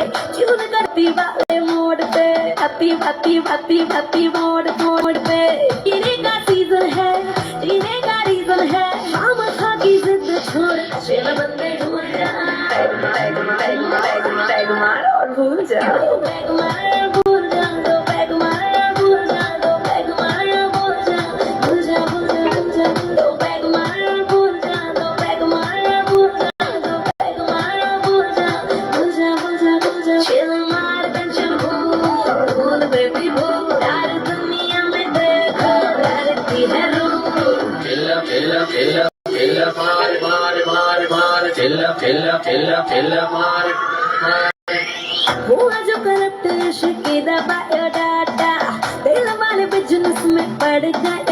Tune करती वाले मोड़ पे, भाती भाती भाती भाती मोड़ मोड़ पे। जीने का सीजन है, जीने का रीजन है, हम खा की जिद छोड़ शेर बंदे ढूंढ जा। बैग मार और भूल जा, बैग मार भूल जा, दो बैग मार भूल जा, दो बैग मार भूल जा, भूल जा भूल जा भूल जा, दो बैग मार भूल जा, दो बैग मार भूल जा, दो बैग मार भूल जा, भूल जा भूल जा भूल जा। चिल मार टेंशन भूल बेबी भूल, यार दुनिया में देखो डरती है रूह। चिल्ला मार मार मार मार, चिल्ला मार। हुआ जो करप्ट इश्क का बायोडाटा, दिल वाले बिजनेस में पड़ गए